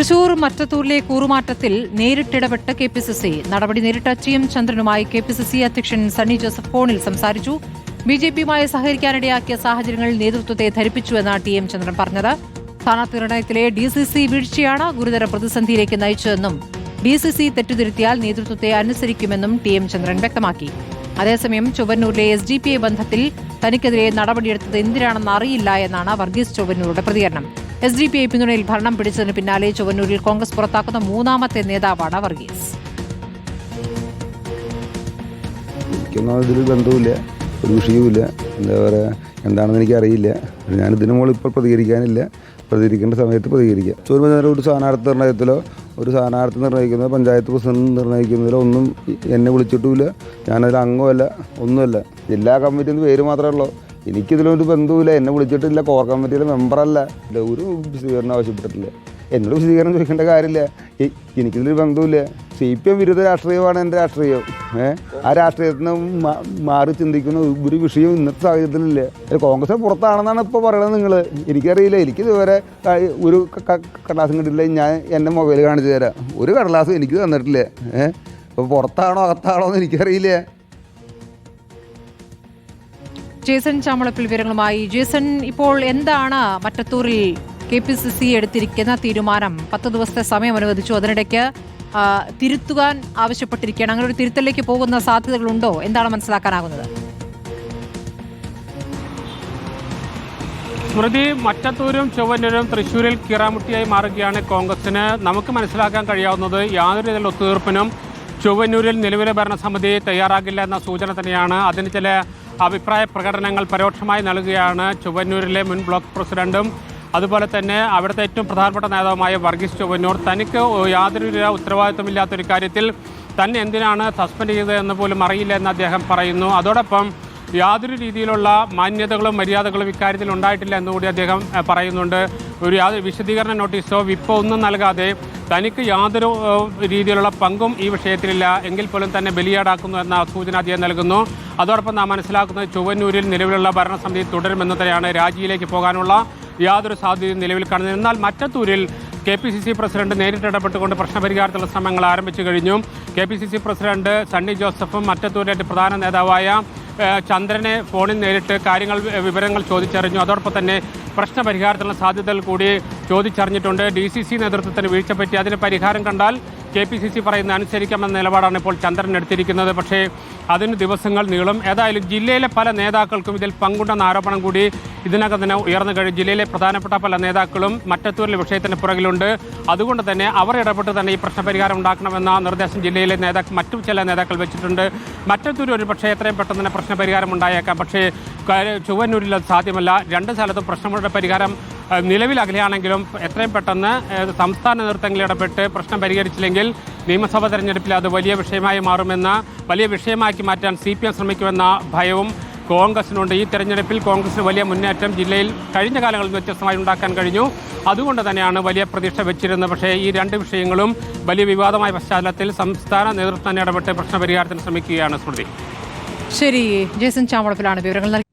Thrissur മറ്റത്തൂരിലെ കൂറുമാറ്റത്തിൽ നേരിട്ടിടപെട്ട് KPCC നടപടി നേരിട്ട TM. ചന്ദ്രനുമായി KPCC അധ്യക്ഷൻ സണ്ണി ജോസഫ് ഫോണിൽ സംസാരിച്ചു. ബിജെപിയുമായി സഹകരിക്കാനിടയാക്കിയ സാഹചര്യങ്ങൾ നേതൃത്വത്തെ ധരിപ്പിച്ചുവെന്ന് ടി.എം. ചന്ദ്രൻ പറഞ്ഞത്. സ്ഥാനാർത്ഥി നിർണയത്തിലെ ഡിസിസി വീഴ്ചയാണ് ഗുരുതര പ്രതിസന്ധിയിലേക്ക് നയിച്ചതെന്നും ഡിസിസി തെറ്റുതിരുത്തിയാൽ നേതൃത്വത്തെ അനുസരിക്കുമെന്നും ടി.എം. ചന്ദ്രൻ വ്യക്തമാക്കി. അതേസമയം ചൊവ്വന്നൂരിലെ SDPI ബന്ധത്തിൽ തനിക്കെതിരെ നടപടിയെടുത്തത് എന്തിനാണെന്ന് അറിയില്ല എന്നാണ് വർഗീസ് ചൊവ്വന്നൂരുടെ പ്രതികരണം. SDPI പിന്തുണയിൽ ഭരണം പിടിച്ചതിന് പിന്നാലെ ചൊവ്വന്നൂരിൽ കോൺഗ്രസ് പുറത്താക്കുന്ന മൂന്നാമത്തെ നേതാവാണ് വർഗീസ്. ഇതിൽ ബന്ധവുമില്ല, ഒരു വിഷയവുമില്ല, എന്താ പറയുക, എന്താണെന്ന് എനിക്കറിയില്ല. ഞാൻ ഇതിനു മുകളിൽ ഇപ്പോൾ പ്രതികരിക്കേണ്ട സമയത്ത് പ്രതികരിക്കുക. ചോദ്യം ഒരു സ്ഥാനാർത്ഥി നിർണയത്തിലോ ഒരു സ്ഥാനാർത്ഥി നിർണ്ണയിക്കുന്നതോ പഞ്ചായത്ത് പ്രസിഡന്റ് നിർണ്ണയിക്കുന്നതിലോ ഒന്നും എന്നെ വിളിച്ചിട്ടുമില്ല. ഞാനതിൽ അംഗമല്ല, ഒന്നുമല്ല. ജില്ലാ കമ്മിറ്റിയിൽ നിന്ന് പേര് മാത്രമേ ഉള്ളൂ. എനിക്കിതിലൊരു ബന്ധവുമില്ല, എന്നെ വിളിച്ചിട്ടില്ല, കോർ കമ്മിറ്റിയിലെ മെമ്പറല്ല, ഒരു വിശദീകരണം ആവശ്യപ്പെട്ടിട്ടില്ല. എന്നോട് വിശദീകരണം ചോദിക്കേണ്ട കാര്യമില്ല. എനിക്കിതിലൊരു ബന്ധവുമില്ല. CPM വിരുദ്ധ രാഷ്ട്രീയമാണ് എൻ്റെ രാഷ്ട്രീയം. ആ രാഷ്ട്രീയത്തിൽ നിന്ന് മാറി ചിന്തിക്കുന്ന ഒരു വിഷയം ഇന്നത്തെ സാഹചര്യത്തിലില്ല. കോൺഗ്രസ് പുറത്താണെന്നാണ് ഇപ്പോൾ പറയുന്നത് നിങ്ങൾ. എനിക്കറിയില്ല, എനിക്കിതുവരെ ഒരു കടലാസും കിട്ടില്ല. ഞാൻ എൻ്റെ മൊബൈൽ കാണിച്ചു തരാം. ഒരു കടലാസും എനിക്ക് തന്നിട്ടില്ല. ഇപ്പോൾ പുറത്താണോ അകത്താണോ എന്ന് എനിക്കറിയില്ല. ജേസൺ ചാമളപ്പിൽ വിവരങ്ങളുമായി. ജേസൺ, ഇപ്പോൾ എന്താണ് മറ്റത്തൂരിൽ KPCC എടുത്തിരിക്കുന്ന തീരുമാനം? 10 ദിവസത്തെ സമയം അനുവദിച്ചു. അതിനിടയ്ക്ക് തിരുത്തുവാൻ ആവശ്യപ്പെട്ടിരിക്കുകയാണ്. അങ്ങനെ ഒരു തിരുത്തലിലേക്ക് പോകുന്ന സാധ്യതകളുണ്ടോ? എന്താണ് മനസ്സിലാക്കാനാകുന്നത്? സ്മൃതി, മറ്റത്തൂരും ചൊവ്വന്നൂരും തൃശ്ശൂരിൽ കീറാമുട്ടിയായി മാറുകയാണ് കോൺഗ്രസിന്. നമുക്ക് മനസ്സിലാക്കാൻ കഴിയാവുന്നത് യാതൊരു തരത്തിലുള്ള ഒത്തുതീർപ്പിനും ചൊവ്വന്നൂരിൽ നിലവിലെ ഭരണസമിതി തയ്യാറാകില്ല എന്ന സൂചന തന്നെയാണ്. അതിന് ചില അഭിപ്രായ പ്രകടനങ്ങൾ പരോക്ഷമായി നൽകുകയാണ് ചൊവ്വന്നൂരിലെ മുൻ ബ്ലോക്ക് പ്രസിഡന്റും അതുപോലെ തന്നെ അവിടുത്തെ ഏറ്റവും പ്രധാനപ്പെട്ട നേതാവുമായ വർഗീസ് ചൊവ്വന്നൂർ. തനിക്ക് യാതൊരു ഉത്തരവാദിത്വമില്ലാത്തൊരു കാര്യത്തിൽ തന്നെ എന്തിനാണ് സസ്പെൻഡ് ചെയ്തതെന്ന് പോലും അറിയില്ല എന്ന് അദ്ദേഹം പറയുന്നു. അതോടൊപ്പം യാതൊരു രീതിയിലുള്ള മാന്യതകളും മര്യാദകളും ഇക്കാര്യത്തിൽ ഉണ്ടായിട്ടില്ല എന്നുകൂടി അദ്ദേഹം പറയുന്നുണ്ട്. യാതൊരു വിശദീകരണ നോട്ടീസോ വിപ്പോ ഒന്നും നൽകാതെ തനിക്ക് യാതൊരു രീതിയിലുള്ള പങ്കും ഈ വിഷയത്തിലില്ല, എങ്കിൽ പോലും തന്നെ ബലിയാടാക്കുന്നു എന്ന സൂചന അദ്ദേഹം നൽകുന്നു. അതോടൊപ്പം നാം മനസ്സിലാക്കുന്നത് ചൊവ്വന്നൂരിൽ നിലവിലുള്ള ഭരണസമിതി തുടരുമെന്ന് തന്നെയാണ്. രാജിയിലേക്ക് പോകാനുള്ള യാതൊരു സാധ്യതയും നിലവിൽ കാണുന്നത്. എന്നാൽ മറ്റത്തൂരിൽ KPCC പ്രസിഡന്റ് നേരിട്ടിടപെട്ടുകൊണ്ട് പ്രശ്നപരിഹാരത്തിലുള്ള ശ്രമങ്ങൾ ആരംഭിച്ചു കഴിഞ്ഞു. KPCC പ്രസിഡന്റ് സണ്ണി ജോസഫും മറ്റത്തൂരിലെ പ്രധാന നേതാവായ ചന്ദ്രനെ ഫോണിൽ നേരിട്ട് വിവരങ്ങൾ ചോദിച്ചറിഞ്ഞു. അതോടൊപ്പം തന്നെ പ്രശ്നപരിഹാരത്തിനുള്ള സാധ്യതകൾ കൂടി ചോദിച്ചറിഞ്ഞിട്ടുണ്ട്. DCC നേതൃത്വത്തിന് വീഴ്ച പറ്റി അതിന് പരിഹാരം കണ്ടാൽ KPCC പറയുന്ന അനുസരിക്കാമെന്ന നിലപാടാണ് ഇപ്പോൾ ചന്ദ്രൻ എടുത്തിരിക്കുന്നത്. പക്ഷേ അതിന് ദിവസങ്ങൾ നീളും. ഏതായാലും ജില്ലയിലെ പല നേതാക്കൾക്കും ഇതിൽ പങ്കുണ്ടെന്ന ആരോപണം കൂടി ഇതിനകം തന്നെ ഉയർന്നു കഴിഞ്ഞു. ജില്ലയിലെ പ്രധാനപ്പെട്ട പല നേതാക്കളും മറ്റത്തൂരിലെ വിഷയത്തിന് പുറകിലുണ്ട്. അതുകൊണ്ട് തന്നെ അവർ ഇടപെട്ട് തന്നെ ഈ പ്രശ്നപരിഹാരം ഉണ്ടാക്കണമെന്ന നിർദ്ദേശം ജില്ലയിലെ മറ്റു ചില നേതാക്കൾ വെച്ചിട്ടുണ്ട്. മറ്റത്തൂർ ഒരു പക്ഷേ എത്രയും പെട്ടെന്ന് തന്നെ പ്രശ്നപരിഹാരം ഉണ്ടായേക്കാം. പക്ഷേ ചൊവ്വന്നൂരിൽ അത് സാധ്യമല്ല. രണ്ട് സ്ഥലത്തും പ്രശ്നങ്ങളുടെ പരിഹാരം നിലവിൽ അകലെയാണെങ്കിലും എത്രയും പെട്ടെന്ന് സംസ്ഥാന നേതൃത്വങ്ങൾ ഇടപെട്ട് പ്രശ്നം പരിഹരിച്ചില്ലെങ്കിൽ നിയമസഭാ തെരഞ്ഞെടുപ്പിൽ അത് വലിയ വിഷയമായി മാറുമെന്ന വലിയ വിഷയമാക്കി മാറ്റാൻ CPM ശ്രമിക്കുമെന്ന ഭയവും കോൺഗ്രസിനുണ്ട്. ഈ തെരഞ്ഞെടുപ്പിൽ കോൺഗ്രസിന് വലിയ മുന്നേറ്റം ജില്ലയിൽ കഴിഞ്ഞ കാലങ്ങളിൽ വ്യത്യസ്തമായി ഉണ്ടാക്കാൻ കഴിഞ്ഞു. അതുകൊണ്ട് തന്നെയാണ് വലിയ പ്രതീക്ഷ വെച്ചിരുന്നത്. പക്ഷേ ഈ രണ്ട് വിഷയങ്ങളും വലിയ വിവാദമായ പശ്ചാത്തലത്തിൽ സംസ്ഥാന നേതൃത്വം തന്നെ ഇടപെട്ട് പ്രശ്നപരിഹാരത്തിന് ശ്രമിക്കുകയാണ്. സ്മൃതി, ശരി. ജേസൺ ചാമളപ്പിലാണ് വിവരങ്ങൾ നൽകി.